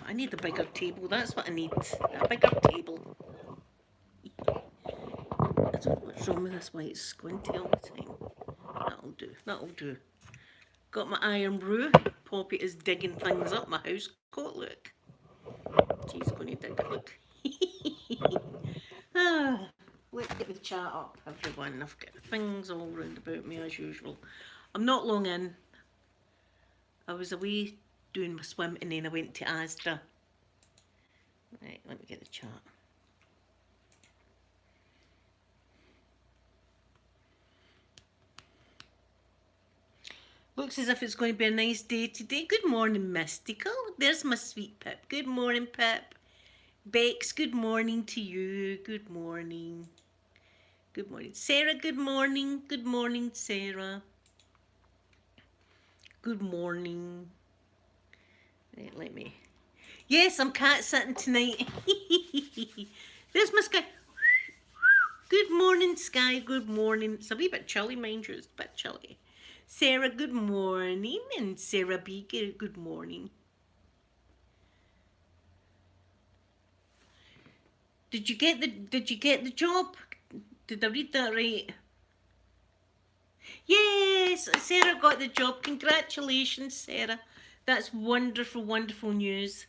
I need a bigger table. That's what I need. A bigger table. I don't know what's wrong with this, why it's squinty all the time. That'll do. That'll do. Got my iron brew. Poppy is digging things up my house coat. Look. She's going to dig it. Look. Ah, let's get the chat up, everyone. I've got things all round about me as usual. I'm not long in. I was away doing my swim and then I went to Asda. Right, let me get the chat. Looks as if it's going to be a nice day today. Good morning, Mystical. There's my sweet Pip. Good morning, Pip. Bex, good morning to you. Good morning. Good morning. Sarah, good morning. Good morning, Sarah. Good morning. Right, let me. Yes, I'm cat sitting tonight. There's my Sky. Good morning, Sky. Good morning. It's a wee bit chilly, mind you. It's a bit chilly. Sarah, good morning. And Sarah B, good morning. Did you get the job? Did I read that right? Yes, Sarah got the job. Congratulations, Sarah. That's wonderful, wonderful news.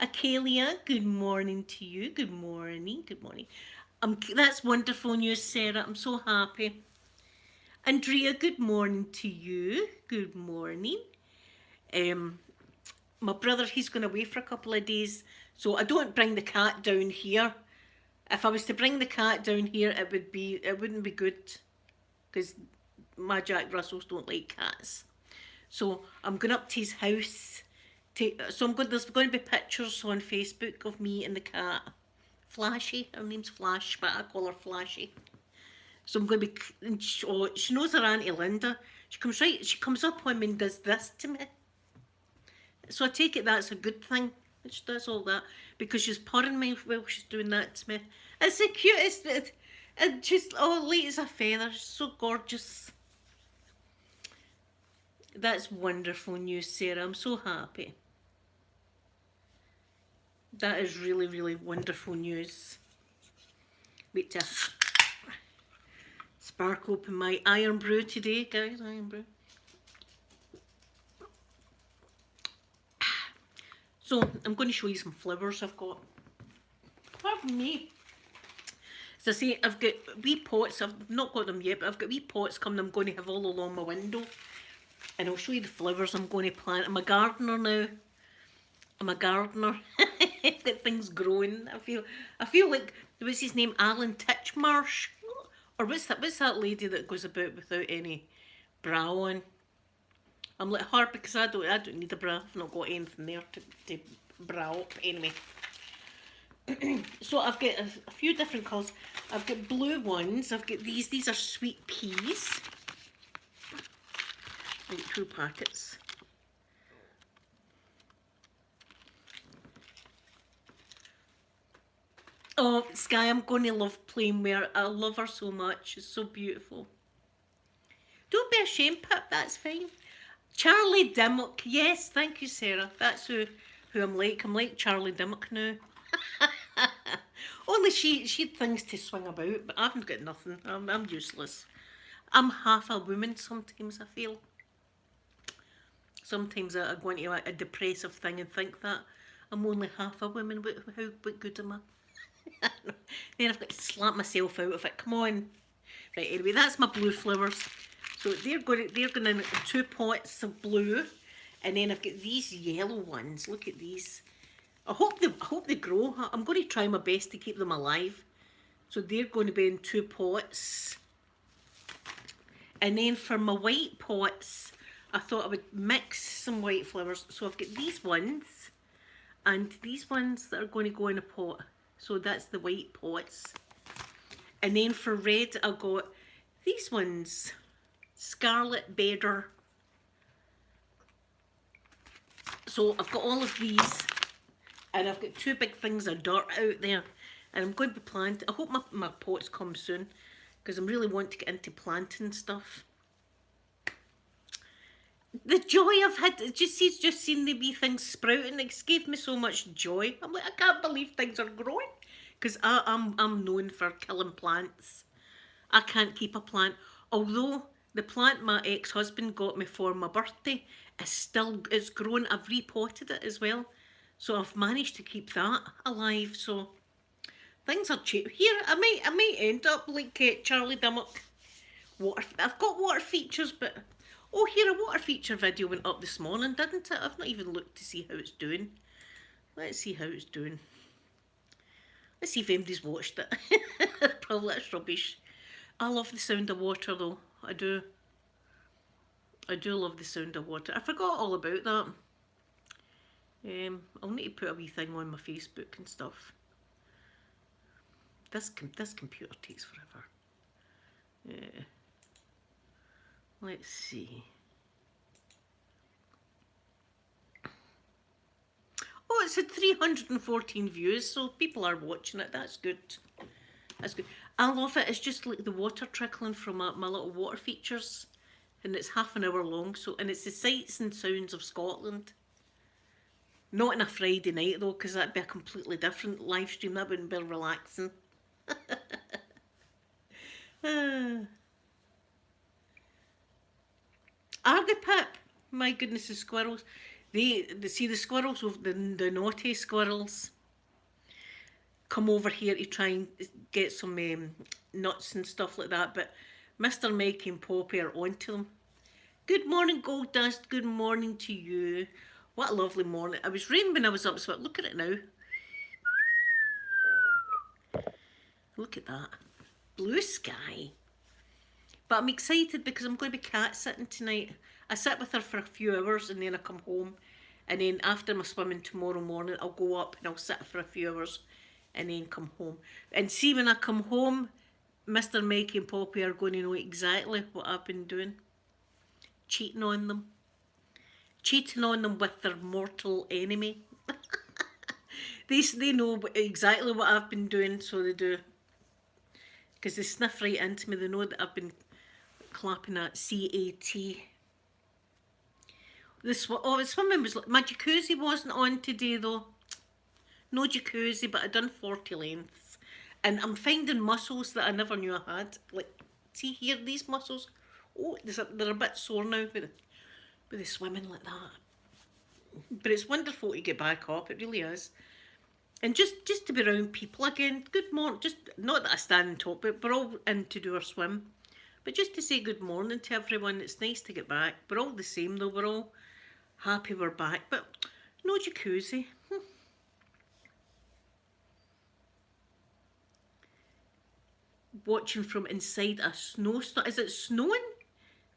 Akelia, good morning to you. Good morning. Good morning. That's wonderful news, Sarah. I'm so happy. Andrea, good morning to you. Good morning. My brother, he's going away for a couple of days, so I don't bring the cat down here. If I was to bring the cat down here, it wouldn't be good, because my Jack Russells don't like cats. So I'm going up to his house. There's going to be pictures on Facebook of me and the cat. Flashy, her name's Flash, but I call her Flashy. So I'm going to be. She knows her Auntie Linda. She comes up on me and does this to me. So I take it that's a good thing. She does all that because she's purring me while she's doing that to me. It's the cutest. It just light as a feather. She's so gorgeous. That's wonderful news, Sarah. I'm so happy. That is really, really wonderful news. Wait to spark open my iron brew today, guys. Iron brew. So I'm going to show you some flowers I've got. Pardon me. As I say, I've got wee pots. I've not got them yet, but I've got wee pots coming. I'm going to have all along my window. And I'll show you the flowers I'm going to plant. I'm a gardener now. I'm a gardener. I've got things growing. I feel like, what's his name? Alan Titchmarsh? Or what's that lady that goes about without any bra on? I'm like her because I don't need a bra. I've not got anything there to bra up. Anyway. So I've got a few different colours. I've got blue ones. I've got these. These are sweet peas. Like 2 packets. Oh, Sky, I'm going to love playing with her. I love her so much. She's so beautiful. Don't be ashamed, Pip. That's fine. Charlie Dimmock. Yes, thank you, Sarah. That's who I'm like. I'm like Charlie Dimmock now. Only she had things to swing about, but I haven't got nothing. I'm useless. I'm half a woman sometimes, I feel. Sometimes I go into a depressive thing and think that I'm only half a woman. What good am I? Then I've got to slap myself out of it. Come on. Right, anyway, that's my blue flowers. So they're going in 2 pots of blue. And then I've got these yellow ones. Look at these. I hope they grow. I'm going to try my best to keep them alive. So they're going to be in 2 pots. And then for my white pots, I thought I would mix some white flowers. So I've got these ones and these ones that are going to go in a pot. So that's the white pots. And then for red, I got these ones. Scarlet Bedder. So I've got all of these. And I've got 2 big things of dirt out there. And I'm going to be planting. I hope my pots come soon. Because I really want to get into planting stuff. The joy I've had, just seeing the wee things sprouting, it's gave me so much joy. I'm like, I can't believe things are growing. Because I'm known for killing plants. I can't keep a plant. Although the plant my ex-husband got me for my birthday it's grown. I've repotted it as well. So I've managed to keep that alive. So things are cheap. Here, I might end up like Charlie Dimmock. I've got water features, but oh, here a water feature video went up this morning, didn't it? I've not even looked to see how it's doing. Let's see how it's doing. Let's see if anybody's watched it. Probably it's rubbish. I love the sound of water though. I do. I do love the sound of water. I forgot all about that. I'll need to put a wee thing on my Facebook and stuff. This computer takes forever. Yeah. Let's see. Oh, it's had 314 views, so people are watching it. That's good. That's good. I love it. It's just like the water trickling from my little water features. And it's half an hour long, and it's the sights and sounds of Scotland. Not on a Friday night though, because that'd be a completely different live stream. That wouldn't be relaxing. Are they, Pip? My goodness, the squirrels. They see the squirrels, the naughty squirrels, come over here to try and get some nuts and stuff like that. But Mr. Mike and Poppy are onto them. Good morning, Gold Dust. Good morning to you. What a lovely morning. It was raining when I was up, so look at it now. Look at that. Blue sky. But I'm excited because I'm going to be cat sitting tonight. I sit with her for a few hours and then I come home. And then after my swimming tomorrow morning, I'll go up and I'll sit for a few hours and then come home. And see, when I come home, Mr. Mike and Poppy are going to know exactly what I've been doing. Cheating on them. Cheating on them with their mortal enemy. They know exactly what I've been doing, so they do. Because they sniff right into me. They know that I've been clapping at CAT. The swimming was... My jacuzzi wasn't on today, though. No jacuzzi, but I done 40 lengths. And I'm finding muscles that I never knew I had. Like, see here, these muscles. Oh, they're a bit sore now with the swimming like that. But it's wonderful to get back up. It really is. And just to be around people again. Good morning. Just not that I stand and talk, but we're all in to do our swim. But just to say good morning to everyone. It's nice to get back. We're all the same though. We're all happy we're back. But no jacuzzi. Watching from inside a snowstorm. Is it snowing?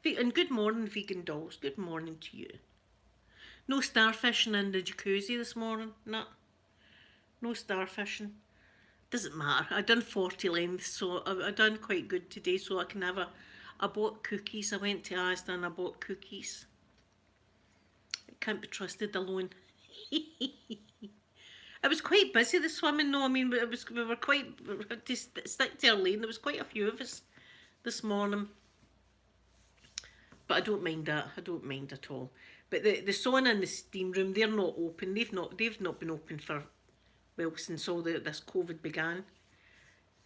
And good morning, vegan dolls. Good morning to you. No starfishing in the jacuzzi this morning. No. No starfishing. Doesn't matter. I done 40 lengths, so I done quite good today. So I can have I bought cookies. I went to Asda and I bought cookies. It can't be trusted alone. I was quite busy this swimming though. I mean, we were quite, to stick to our lane. There was quite a few of us this morning. But I don't mind that. I don't mind at all. But the sauna and the steam room, they're not open. They've not been open for, well, since all this COVID began.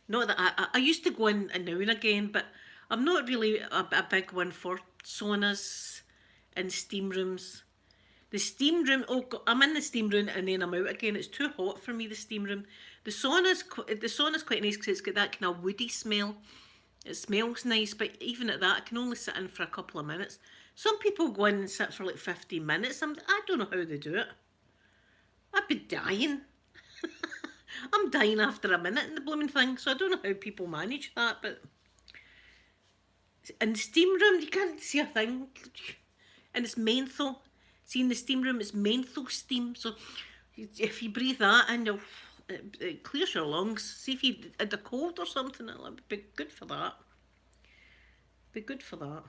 Not that I used to go in now and again, but I'm not really a big one for saunas and steam rooms. The steam room, oh God, I'm in the steam room and then I'm out again. It's too hot for me, the steam room. The sauna's quite nice because it's got that kind of woody smell. It smells nice, but even at that, I can only sit in for a couple of minutes. Some people go in and sit for like 15 minutes. I don't know how they do it. I'd be dying. I'm dying after a minute in the blooming thing, so I don't know how people manage that, but... In the steam room, you can't see a thing. And it's menthol. See, in the steam room, it's menthol steam, so if you breathe that in, it clears your lungs. See if you had a cold or something, it'll be good for that. Be good for that.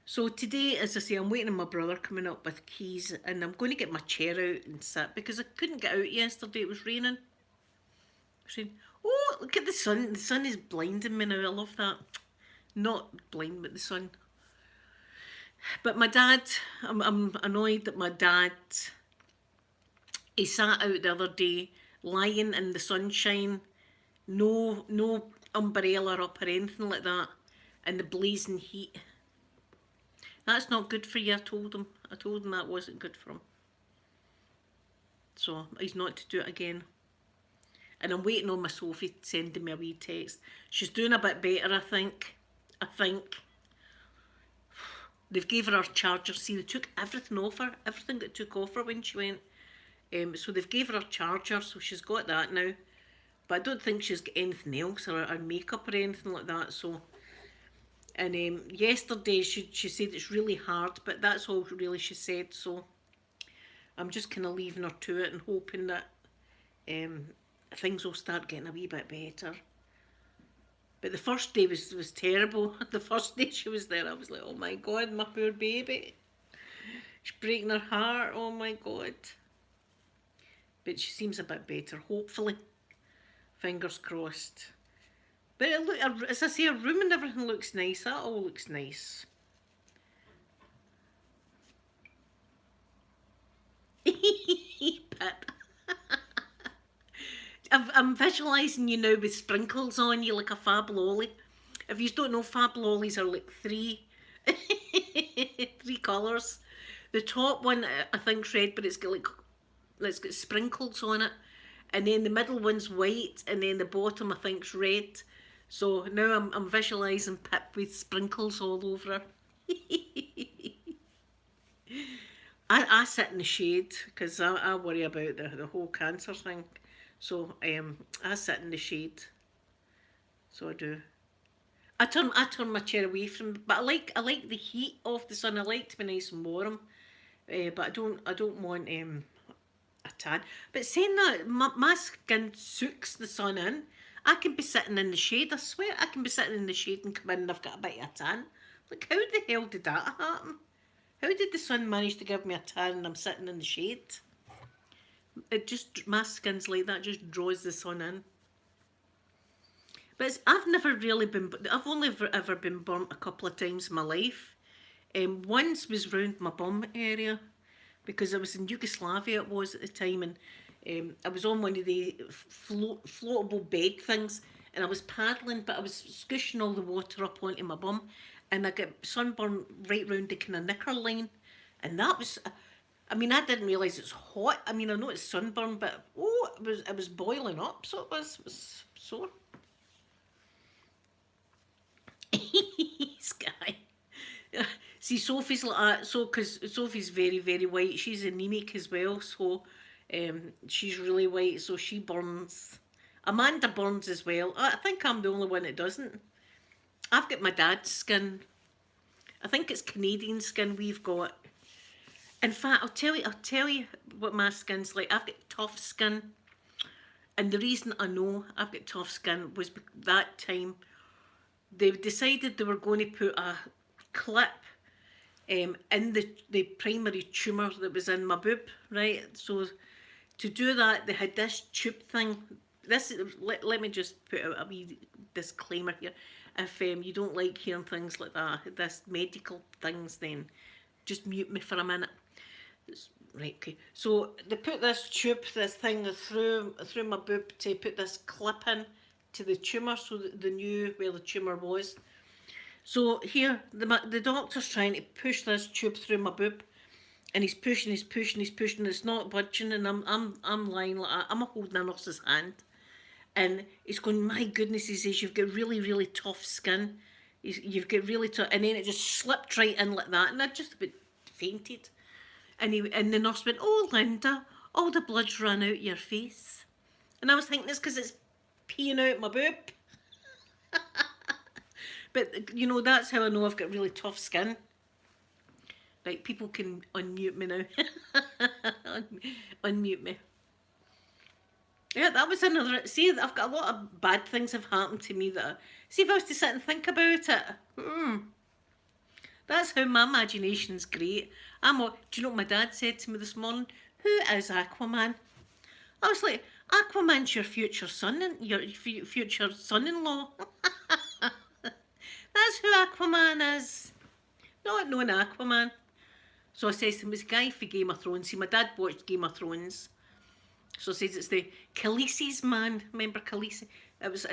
So today, as I say, I'm waiting on my brother coming up with keys, and I'm going to get my chair out and sit because I couldn't get out yesterday. It was raining. Oh, look at the sun. The sun is blinding me now. I love that. Not blind, but the sun. But my dad, I'm annoyed that my dad, he sat out the other day lying in the sunshine, no umbrella up or anything like that, in the blazing heat. That's not good for you, I told him. I told him that wasn't good for him. So he's not to do it again. And I'm waiting on my Sophie sending me a wee text. She's doing a bit better, I think. I think. They've gave her her charger. See, they took everything off her. Everything got took off her when she went. So they've gave her her charger, so she's got that now. But I don't think she's got anything else or makeup or anything like that. So, and yesterday she said it's really hard, but that's all really she said. So I'm just kind of leaving her to it and hoping that things will start getting a wee bit better. But the first day was terrible. The first day she was there, I was like, oh my God, my poor baby. She's breaking her heart, oh my God. But she seems a bit better, hopefully. Fingers crossed. But as I say, her room and everything looks nice. That all looks nice. Pip. I'm visualising you now with sprinkles on you like a fab lolly. If you don't know, fab lollies are like three colours. The top one I think's red, but it's got sprinkles on it. And then the middle one's white, and then the bottom I think's red. So now I'm visualising Pip with sprinkles all over her. I sit in the shade because I worry about the whole cancer thing. So I sit in the shade. So I do. I turn my chair away from, but I like the heat of the sun. I like to be nice and warm, but I don't want a tan. But saying that, my skin soaks the sun in. I can be sitting in the shade. I swear, I can be sitting in the shade and come in and I've got a bit of a tan. Like, how the hell did that happen? How did the sun manage to give me a tan and I'm sitting in the shade? It just, my skin's like that, just draws the sun in. But I've never really been, I've only ever been burnt a couple of times in my life. Once was round my bum area, because I was in Yugoslavia, it was at the time, and I was on one of the floatable bed things, and I was paddling, but I was squishing all the water up onto my bum, and I got sunburn right round the kind of knicker line, and that was, I mean, I didn't realise it's hot. I mean, I know it's sunburn, but it was boiling up, so it was sore. Sky. See, Sophie's like that, so because Sophie's very, very white. She's anemic as well, so she's really white, so she burns. Amanda burns as well. I think I'm the only one that doesn't. I've got my dad's skin. I think it's Canadian skin we've got. In fact, I'll tell you what my skin's like. I've got tough skin, and the reason I know I've got tough skin was that time they decided they were going to put a clip in the primary tumour that was in my boob, right? So to do that, they had this tube thing. Let me just put out a wee disclaimer here. If you don't like hearing things like that, this medical things, then just mute me for a minute. Right, okay. So they put this thing through my boob to put this clip in to the tumour, so that they knew where the tumour was. So here, the doctor's trying to push this tube through my boob, and he's pushing, it's not budging, and I'm lying like I'm holding a nurse's hand, and he's going, my goodness, he says, you've got really, really tough skin, you've got really tough, and then it just slipped right in like that, and I just about fainted, and the nurse went, oh Linda, all the blood's run out your face, and I was thinking it's because it's peeing out my boob. But, you know, that's how I know I've got really tough skin. Right, people can unmute me now. Unmute me. Yeah, that was another... See, I've got a lot of bad things have happened to me that... See, if I was to sit and think about it... That's how my imagination's great. Do you know what my dad said to me this morning? Who is Aquaman? I was like, Aquaman's your future son-in-law. That's who Aquaman is. Not knowing Aquaman. So I says to him, it's a guy for Game of Thrones. See, my dad watched Game of Thrones. So I says it's the Khaleesi's man. Remember Khaleesi? It's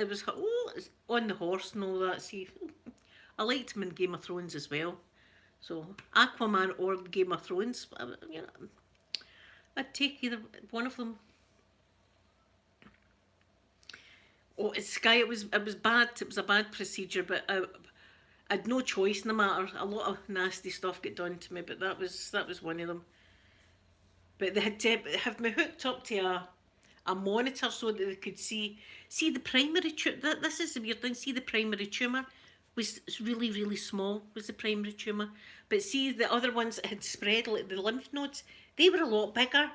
on the horse and all that. See, I liked him in Game of Thrones as well. So Aquaman or Game of Thrones, you know, I'd take either one of them. Oh, it's Sky. It was bad. It was a bad procedure, but I had no choice in the matter. A lot of nasty stuff got done to me, but that was one of them. But they had to have me hooked up to a monitor so that they could see the primary tumor. This is the weird thing. See, the primary tumor was really, really small. Was the primary tumor, but see the other ones that had spread, like the lymph nodes, they were a lot bigger.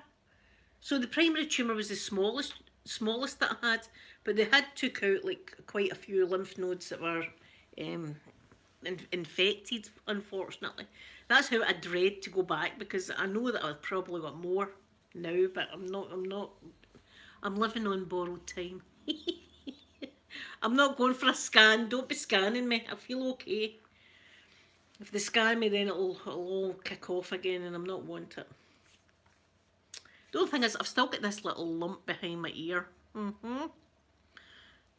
So the primary tumor was the smallest that I had, but they had took out like quite a few lymph nodes that were um, infected. Unfortunately, that's how I dread to go back, because I know that I've probably got more now, but I'm not. I'm living on borrowed time. I'm not going for a scan. Don't be scanning me. I feel okay. If they scan me, then it'll all kick off again, and I'm not want it. The only thing is, I've still got this little lump behind my ear.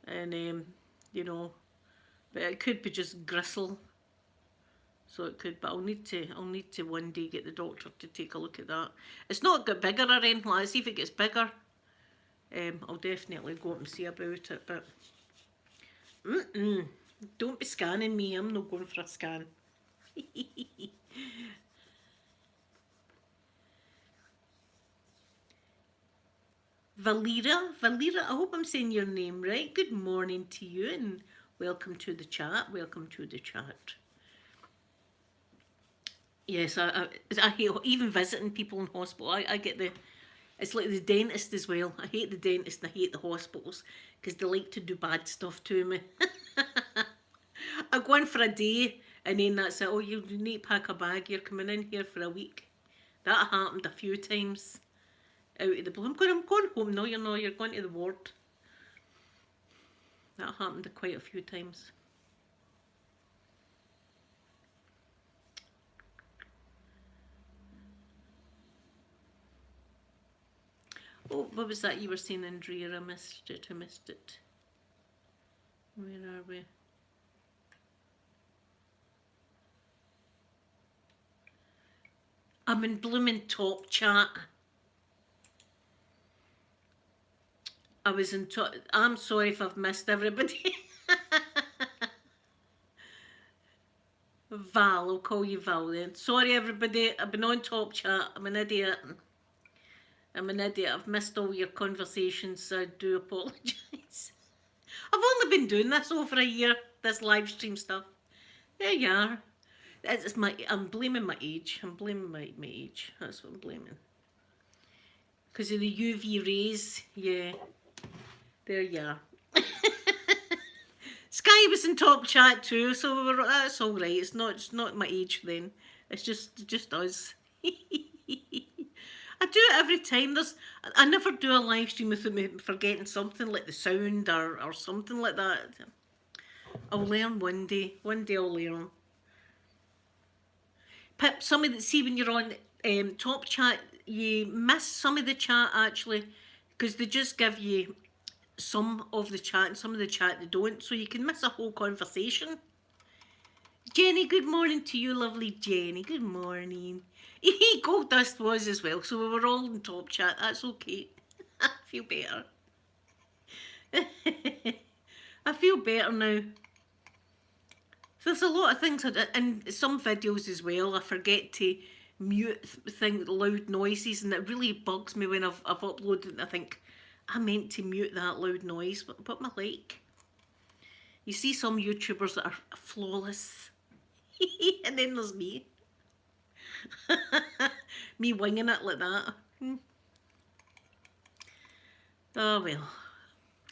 And you know, but it could be just gristle. So it could, but I'll need to one day get the doctor to take a look at that. It's not got bigger or anything like that. See if it gets bigger. I'll definitely go up and see about it. But don't be scanning me. I'm not going for a scan. Valera, I hope I'm saying your name right. Good morning to you and welcome to the chat. Welcome to the chat. Yes, I hate even visiting people in hospital. I get it's like the dentist as well. I hate the dentist and I hate the hospitals because they like to do bad stuff to me. I go in for a day and then that's it. Oh, you need to pack a bag. You're coming in here for a week. That happened a few times. Out of the blue. I'm going home. No, you're not. You're going to the ward. That happened quite a few times. Oh, what was that you were saying, Andrea? I missed it. Where are we? I'm in blooming top chat. I was in top. I'm sorry if I've missed everybody. Val, I'll call you Val then. Sorry everybody, I've been on top chat. I'm an idiot. I've missed all your conversations, so I do apologise. I've only been doing this over a year, this live stream stuff. There you are. I'm blaming my age. I'm blaming my age. That's what I'm blaming. Because of the UV rays, yeah. There you are. Sky was in top chat too, so that's all right. It's not my age then. It's just us. I do it every time. I never do a live stream without me forgetting something like the sound or something like that. I'll learn one day. One day I'll learn. Pip, see when you're on top chat, you miss some of the chat actually, because they just give you some of the chat and some of the chat they don't, so you can miss a whole conversation. Jenny, good morning to you, lovely Jenny. Good morning. Gold Dust was as well, so we were all in top chat. That's okay. I feel better. I feel better now. There's a lot of things, and some videos as well, I forget to mute loud noises, and it really bugs me when I've uploaded and I think, I meant to mute that loud noise, but my like. You see some YouTubers that are flawless, and then there's me. Me winging it like that. Oh well.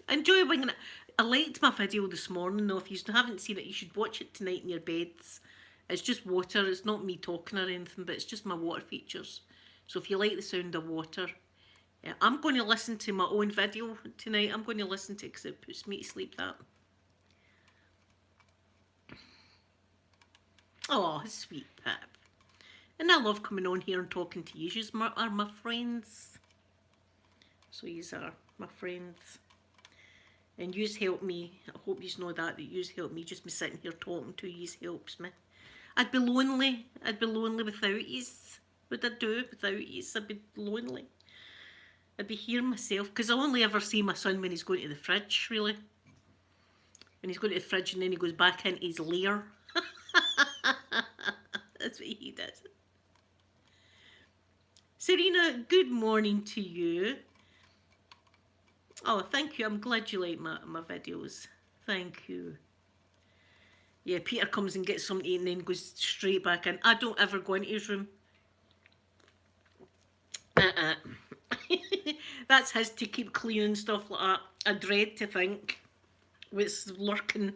Enjoy winging it. I liked my video this morning though. If you haven't seen it, you should watch it tonight in your beds. It's just water. It's not me talking or anything, but it's just my water features. So if you like the sound of water, yeah, I'm going to listen to my own video tonight. I'm going to listen to it because it puts me to sleep, that. Oh, sweet Pip. And I love coming on here and talking to you. You are my friends. So you are my friends. And yous help me. I hope yous know that yous help me. Just me sitting here talking to yous helps me. I'd be lonely. I'd be lonely without yous. What I'd do without yous? I'd be lonely. I'd be here myself. Because I only ever see my son when he's going to the fridge, really. And he's going to the fridge and then he goes back into his lair. That's what he does. Serena, good morning to you. Oh, thank you. I'm glad you like my videos. Thank you. Yeah, Peter comes and gets something to eat and then goes straight back in. I don't ever go into his room. That's his to keep clean and stuff like that. I dread to think what's lurking.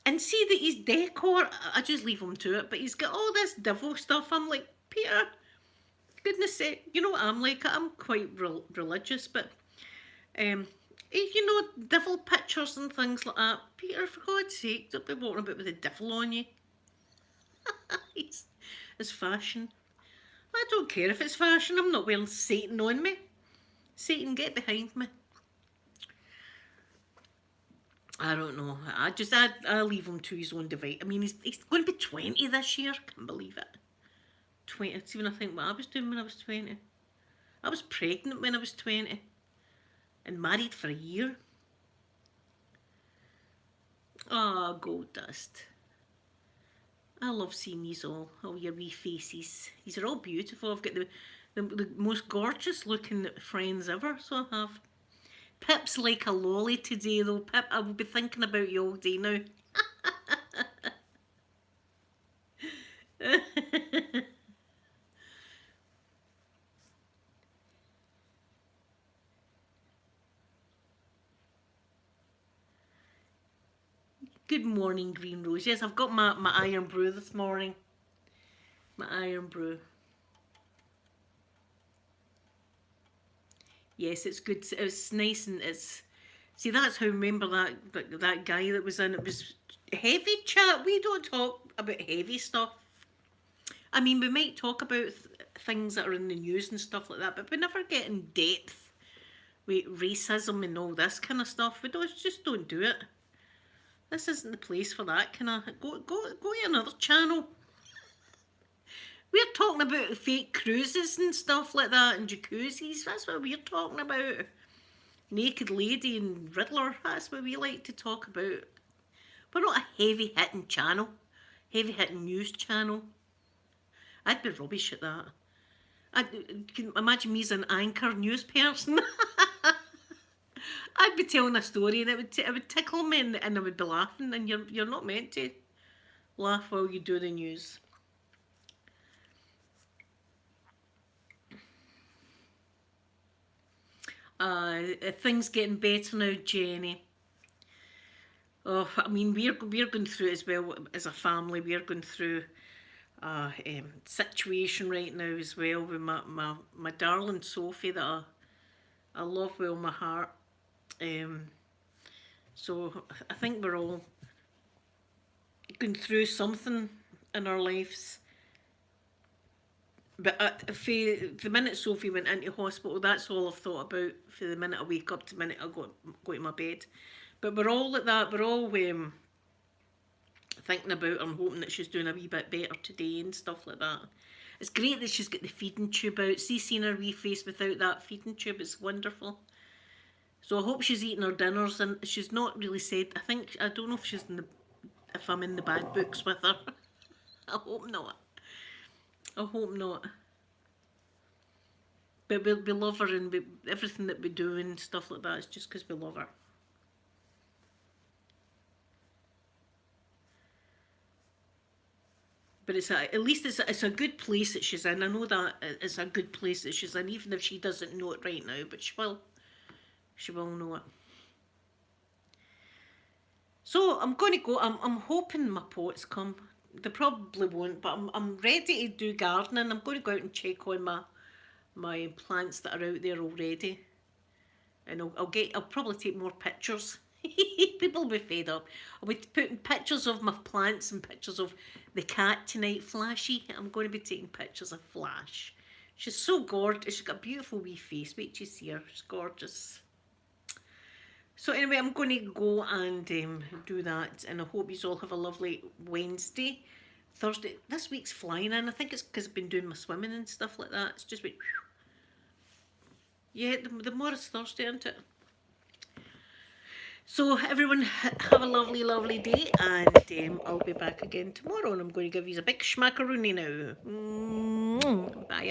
And see that he's decor, I just leave him to it, but he's got all this devil stuff. I'm like, Peter, goodness sake, you know what I'm like? I'm quite religious, but you know, devil pictures and things like that. Peter, for God's sake, don't be walking about with the devil on you. It's fashion. I don't care if it's fashion. I'm not wearing Satan on me. Satan, get behind me. I don't know. I leave him to his own device. I mean, he's going to be 20 this year. Can't believe it. 20. See, when I think what I was doing when I was 20. I was pregnant when I was 20. And married for a year. Ah, gold dust. I love seeing these all your wee faces. These are all beautiful. I've got the most gorgeous looking friends ever, so I have. Pip's like a lolly today though. Pip, I will be thinking about you all day now. Good morning, Green Rose. Yes, I've got my iron brew this morning. My iron brew. Yes, it's good. It's nice and it's... See, that's how I remember that guy that was in. It was heavy chat. We don't talk about heavy stuff. I mean, we might talk about things that are in the news and stuff like that, but we never get in depth with racism and all this kind of stuff. We just don't do it. This isn't the place for that. Can I go to another channel? We're talking about fake cruises and stuff like that and jacuzzis. That's what we're talking about. Naked Lady and Riddler. That's what we like to talk about. We're not a heavy hitting channel. Heavy hitting news channel. I'd be rubbish at that. I can imagine me as an anchor news person. I'd be telling a story and it would tickle me and I would be laughing, and you're not meant to laugh while you do the news. Things getting better now, Jenny. Oh, I mean, we're going through it as well as a family. We're going through a situation right now as well with my darling Sophie that I love with all my heart. So I think we're all going through something in our lives. But for the minute Sophie went into hospital, that's all I've thought about. For the minute I wake up to the minute I go to my bed. But we're all like that. We're all thinking about her and hoping that she's doing a wee bit better today and stuff like that. It's great that she's got the feeding tube out. See, seeing her wee face without that feeding tube is wonderful. So I hope she's eating her dinners, and she's not really said. I don't know if if I'm in the bad books with her. I hope not. I hope not. But we love her, and everything that we do and stuff like that is just because we love her. But at least it's a good place that she's in. I know that it's a good place that she's in, even if she doesn't know it right now, but she will. She will know it. So I'm going to go. I'm hoping my pots come. They probably won't, but I'm ready to do gardening. I'm going to go out and check on my plants that are out there already, and I'll probably take more pictures. People will be fed up. I'll be putting pictures of my plants and pictures of the cat tonight, Flashy. I'm going to be taking pictures of Flash. She's so gorgeous. She's got a beautiful wee face. Wait till you see her. She's gorgeous. So anyway, I'm going to go and do that, and I hope you all have a lovely Wednesday. Thursday. This week's flying in. I think it's because I've been doing my swimming and stuff like that. It's just been... Yeah, the more it's Thursday, isn't it? So everyone have a lovely, lovely day, and I'll be back again tomorrow, and I'm going to give you a big schmackaroonie now. Bye, everyone.